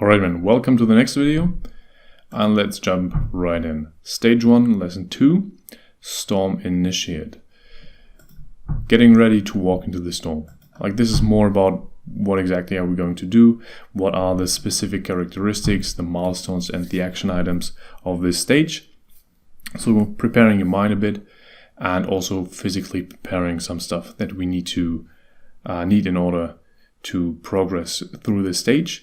Alright man, welcome to the next video, and let's jump right in. Stage 1, Lesson 2, Storm Initiate. Getting ready to walk into the storm. This is more about what exactly are we going to do, what are the specific characteristics, the milestones and the action items of this stage. So we're preparing your mind a bit and also physically preparing some stuff that we need in order to progress through this stage.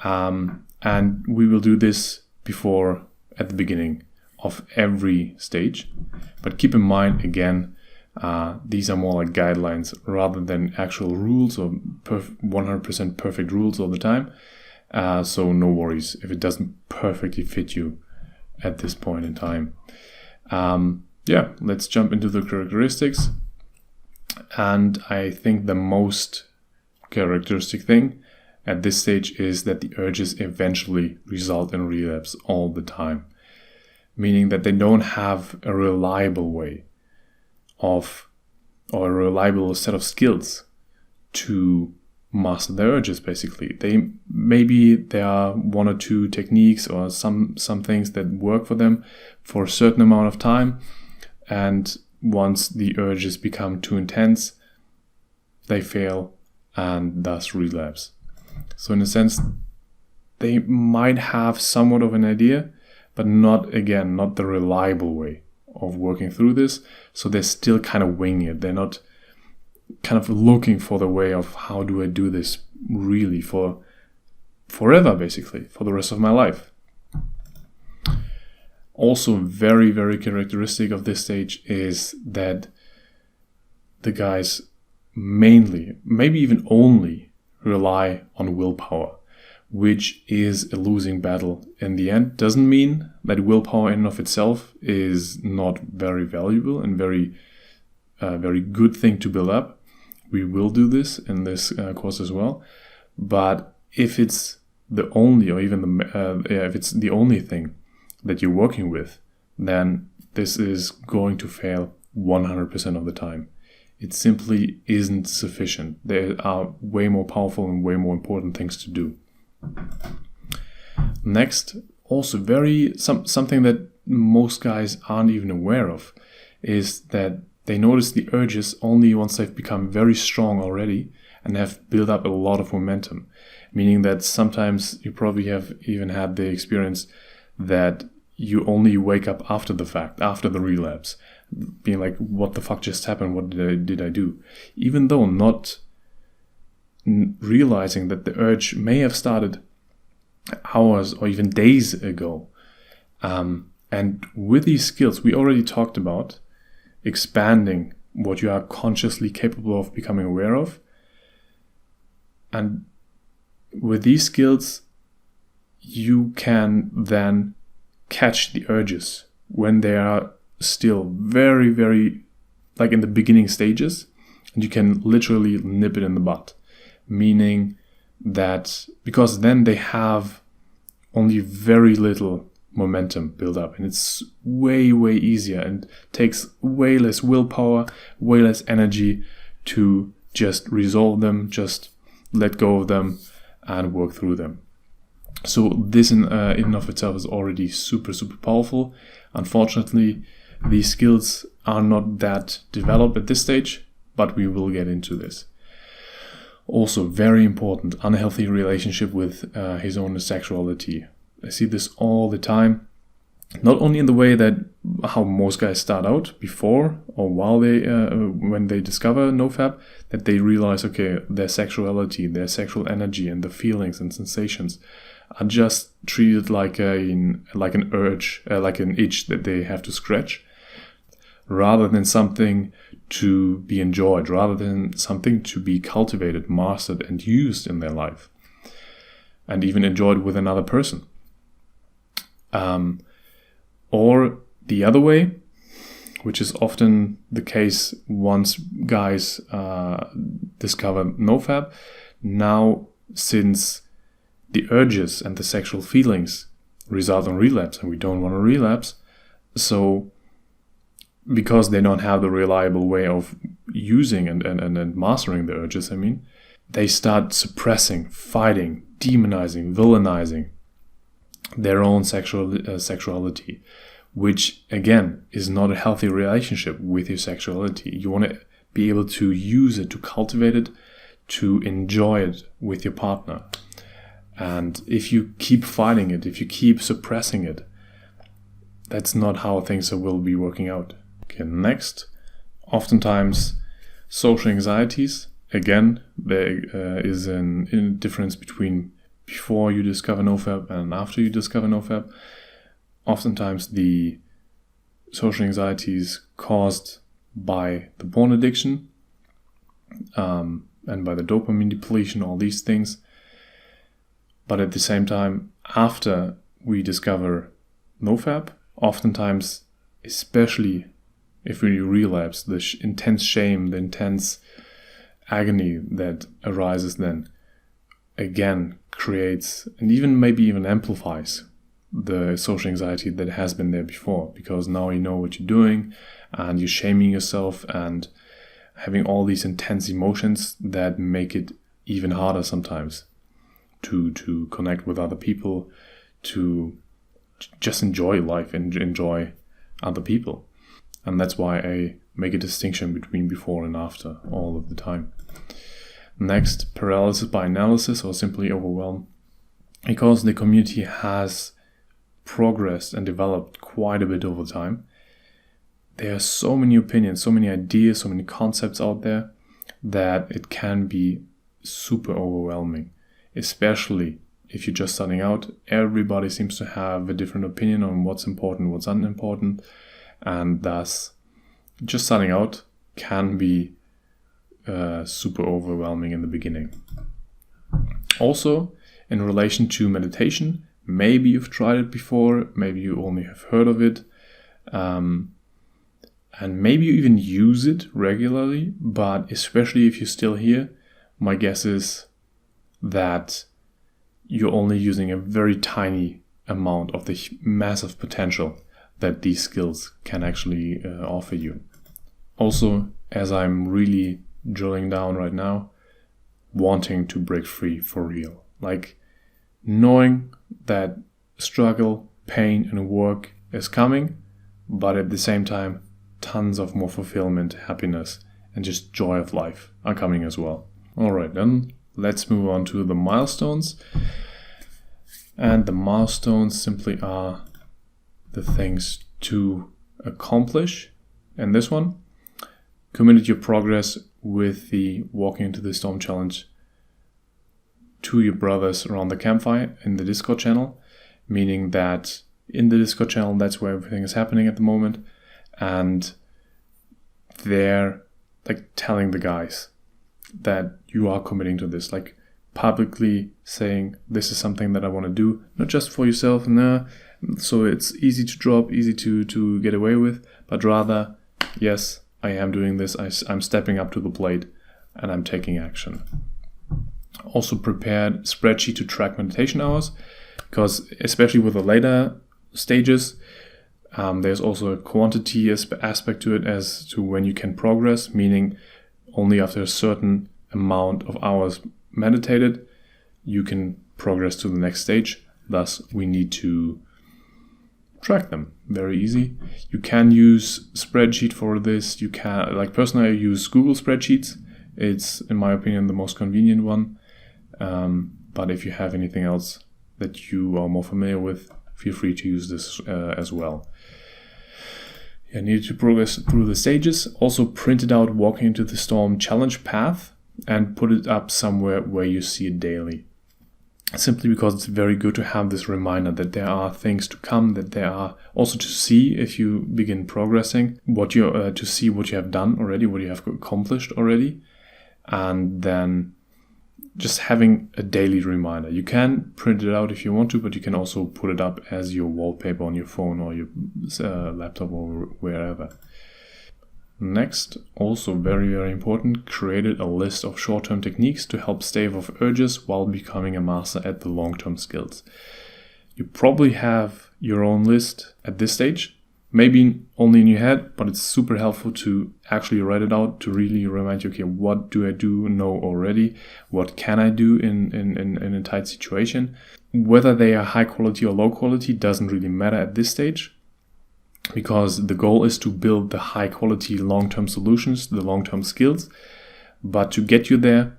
And we will do this at the beginning of every stage. But keep in mind, again, these are more like guidelines rather than actual rules or 100% perfect rules all the time. So no worries if it doesn't perfectly fit you at this point in time. Let's jump into the characteristics. And I think the most characteristic thing at this stage is that the urges eventually result in relapse all the time. Meaning that they don't have a reliable way or a reliable set of skills to master their urges, basically. There are one or two techniques or some things that work for them for a certain amount of time, and once the urges become too intense, they fail and thus relapse. So in a sense, they might have somewhat of an idea, but not the reliable way of working through this. So they're still kind of winging it. They're not kind of looking for the way of how do I do this really for forever, basically, for the rest of my life. Also very, very characteristic of this stage is that the guys mainly, maybe even only, rely on willpower, which is a losing battle in the end. Doesn't mean that willpower in and of itself is not very valuable and very good thing to build up. We will do this in this course as well. But if it's the only, or even if it's the only thing that you're working with, then this is going to fail 100% of the time. It simply isn't sufficient. There are way more powerful and way more important things to do. Next, also something that most guys aren't even aware of is that they notice the urges only once they've become very strong already and have built up a lot of momentum. Meaning that sometimes you probably have even had the experience that you only wake up after the fact, after the relapse, being like, what the fuck just happened? What did I do? Even though not realizing that the urge may have started hours or even days ago. And with these skills, we already talked about expanding what you are consciously capable of becoming aware of. And with these skills, you can then catch the urges when they are still very, very in the beginning stages, and you can literally nip it in the bud. Meaning that because then they have only very little momentum build up, and it's way, way easier and takes way less willpower, way less energy to just resolve them, just let go of them and work through them. So this in and of itself is already super, super powerful. Unfortunately, these skills are not that developed at this stage, but we will get into this. Also, very important, unhealthy relationship with his own sexuality. I see this all the time, not only in the way that how most guys start out before or while when they discover NoFap, that they realize, okay, their sexuality, their sexual energy and the feelings and sensations are just treated like an urge, like an itch that they have to scratch, rather than something to be enjoyed, rather than something to be cultivated, mastered, and used in their life, and even enjoyed with another person. Or the other way, which is often the case once guys discover NoFap. Now, since the urges and the sexual feelings result in relapse, and we don't want to relapse, so because they don't have the reliable way of using and mastering the urges, they start suppressing, fighting, demonizing, villainizing their own sexuality, which again is not a healthy relationship with your sexuality. You want to be able to use it, to cultivate it, to enjoy it with your partner. And if you keep fighting it, if you keep suppressing it, that's not how things will be working out. Okay, next, oftentimes social anxieties. Again, there is a difference between before you discover NoFap and after you discover NoFap. Oftentimes the social anxieties caused by the porn addiction and by the dopamine depletion, all these things. But at the same time, after we discover NoFap, oftentimes, especially if we relapse, the intense shame, the intense agony that arises then, again creates and maybe even amplifies the social anxiety that has been there before, because now you know what you're doing and you're shaming yourself and having all these intense emotions that make it even harder sometimes to connect with other people, to just enjoy life and enjoy other people. And that's why I make a distinction between before and after all of the time. Next, paralysis by analysis, or simply overwhelm. Because the community has progressed and developed quite a bit over time, there are so many opinions, so many ideas, so many concepts out there that it can be super overwhelming. Especially if you're just starting out, everybody seems to have a different opinion on what's important, what's unimportant, and thus just starting out can be super overwhelming in the beginning. Also, in relation to meditation, maybe you've tried it before, maybe you only have heard of it, and maybe you even use it regularly, but especially if you're still here, my guess is that you're only using a very tiny amount of the massive potential that these skills can actually offer you. Also, as I'm really drilling down right now, wanting to break free for real. Like knowing that struggle, pain, and work is coming, but at the same time, tons of more fulfillment, happiness, and just joy of life are coming as well. All right, then let's move on to the milestones. And the milestones simply are the things to accomplish. And this one, committed your progress with the Walking into the Storm challenge to your brothers around the campfire in the Discord channel, meaning that in the Discord channel, that's where everything is happening at the moment. And they're like telling the guys that you are committing to this, like publicly saying this is something that I want to do, not just for yourself, so it's easy to drop, easy to get away with, but rather, yes, I am doing this, I'm stepping up to the plate and I'm taking action. Also prepared spreadsheet to track meditation hours, because especially with the later stages, there's also a quantity aspect to it as to when you can progress, meaning only after a certain amount of hours meditated, you can progress to the next stage. Thus, we need to track them. Very easy. You can use spreadsheet for this. You can, like personally, I use Google Spreadsheets. It's, in my opinion, the most convenient one. But if you have anything else that you are more familiar with, feel free to use this as well. You need to progress through the stages. Also printed out Walking into the Storm challenge path and put it up somewhere where you see it daily. Simply because it's very good to have this reminder that there are things to come, that there are also to see if you begin progressing, to see what you have done already, what you have accomplished already, and then just having a daily reminder. You can print it out if you want to, but you can also put it up as your wallpaper on your phone or your laptop or wherever. Next, also very, very important, created a list of short-term techniques to help stave off urges while becoming a master at the long-term skills. You probably have your own list at this stage, Maybe only in your head, but it's super helpful to actually write it out to really remind you, okay, what do I know already? What can I do in a tight situation? Whether they are high quality or low quality doesn't really matter at this stage, because the goal is to build the high quality long-term solutions, the long-term skills. But to get you there,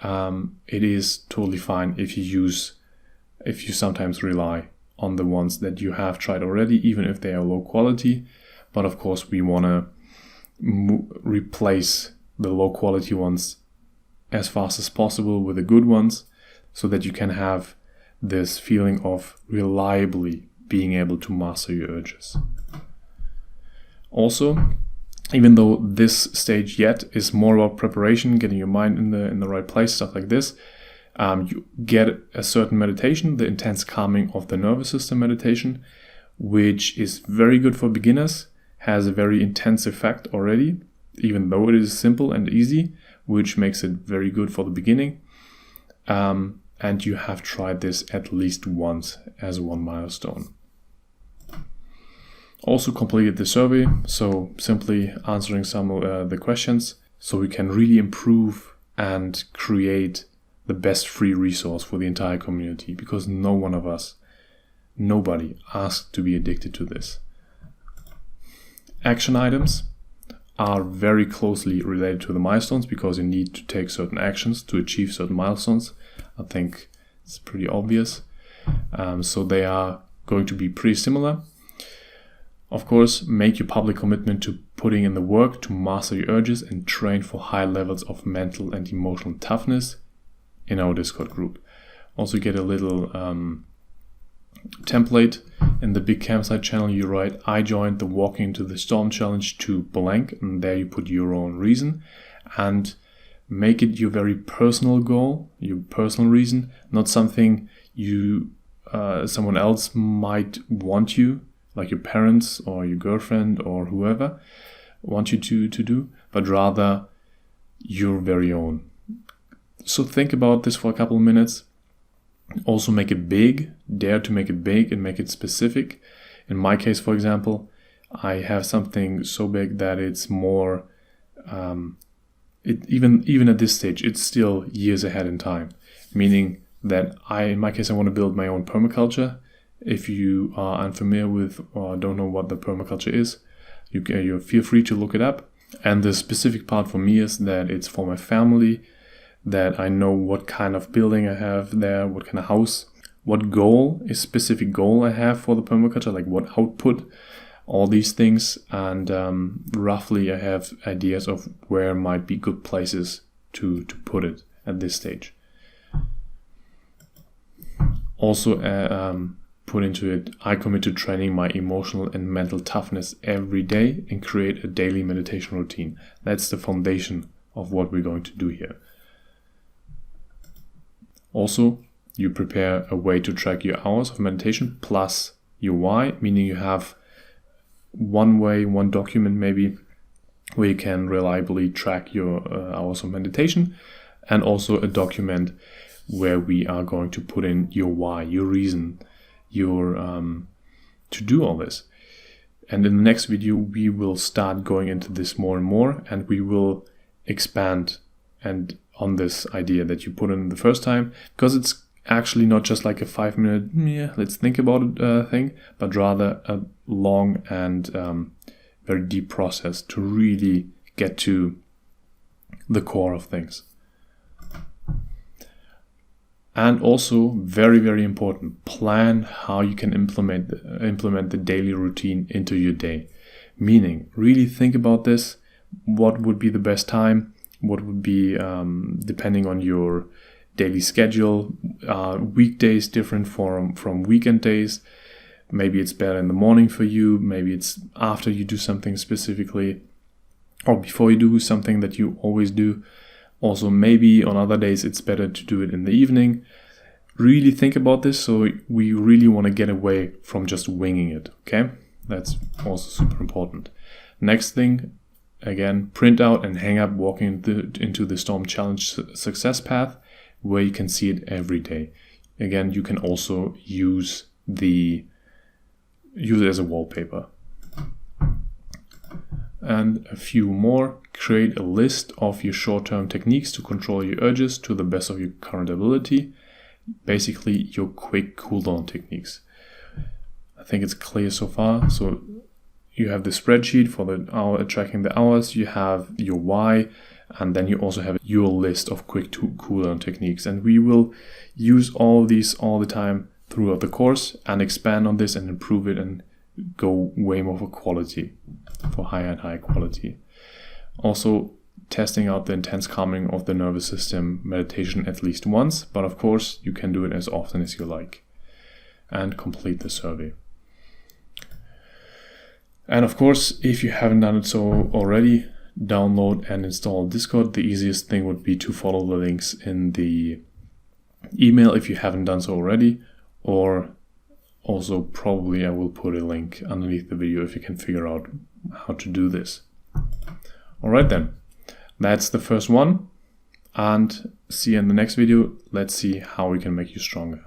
it is totally fine if you sometimes rely on the ones that you have tried already, even if they are low quality. But of course, we want to replace the low quality ones as fast as possible with the good ones, so that you can have this feeling of reliably being able to master your urges. Also, even though this stage yet is more about preparation, getting your mind in the right place, stuff like this, you get a certain meditation, the intense calming of the nervous system meditation, which is very good for beginners, has a very intense effect already, even though it is simple and easy, which makes it very good for the beginning. And you have tried this at least once as one milestone. Also completed the survey, so simply answering some of the questions, so we can really improve and create the best free resource for the entire community, because nobody asked to be addicted to this. Action items are very closely related to the milestones, because you need to take certain actions to achieve certain milestones. I think it's pretty obvious. So they are going to be pretty similar. Of course, make your public commitment to putting in the work to master your urges and train for high levels of mental and emotional toughness in our Discord group. Also get a little template. In the Big Campsite channel, you write, I joined the Walking into the Storm challenge to blank, and there you put your own reason, and make it your very personal goal, your personal reason, not something someone else might want you, like your parents or your girlfriend or whoever want you to do, but rather your very own. So think about this for a couple of minutes. Also make it big, dare to make it big and make it specific. In my case, for example, I have something so big that it's more, even at this stage, it's still years ahead in time. Meaning that in my case, I want to build my own permaculture. If you are unfamiliar with or don't know what the permaculture is, you feel free to look it up. And the specific part for me is that it's for my family, that I know what kind of building I have there, what kind of house, what specific goal I have for the permaculture, like what output, all these things. And roughly I have ideas of where might be good places to put it at this stage. Also, put into it, I commit to training my emotional and mental toughness every day and create a daily meditation routine. That's the foundation of what we're going to do here. Also, you prepare a way to track your hours of meditation plus your why, meaning you have one document maybe where you can reliably track your hours of meditation, and also a document where we are going to put in your why, your reason, your to do all this. And in the next video we will start going into this more and more, and we will expand and on this idea that you put in the first time, because it's actually not just like a 5-minute let's think about it thing, but rather a long and very deep process to really get to the core of things. And also, very, very important, plan how you can implement the daily routine into your day. Meaning, really think about this. What would be the best time? What would be, depending on your daily schedule, weekdays different from weekend days. Maybe it's better in the morning for you. Maybe it's after you do something specifically, or before you do something that you always do. Also, maybe on other days it's better to do it in the evening. Really think about this. So we really want to get away from just winging it. Okay, that's also super important. Next thing, again, print out and hang up Walking into the Storm Challenge success path, where you can see it every day. Again, you can also use it as a wallpaper. And a few more. Create a list of your short-term techniques to control your urges to the best of your current ability. Basically, your quick cooldown techniques. I think it's clear so far. So you have the spreadsheet for the hour, tracking the hours. You have your why, and then you also have your list of quick cooldown techniques. And we will use all of these all the time throughout the course and expand on this and improve it and go way more for quality, for higher and higher quality. Also, testing out the intense calming of the nervous system meditation at least once, but of course you can do it as often as you like. And complete the survey. And of course, if you haven't done it so already, download and install Discord. The easiest thing would be to follow the links in the email if you haven't done so already, or also probably I will put a link underneath the video if you can figure out how to do this. Alright then, that's the first one, and see you in the next video. Let's see how we can make you stronger.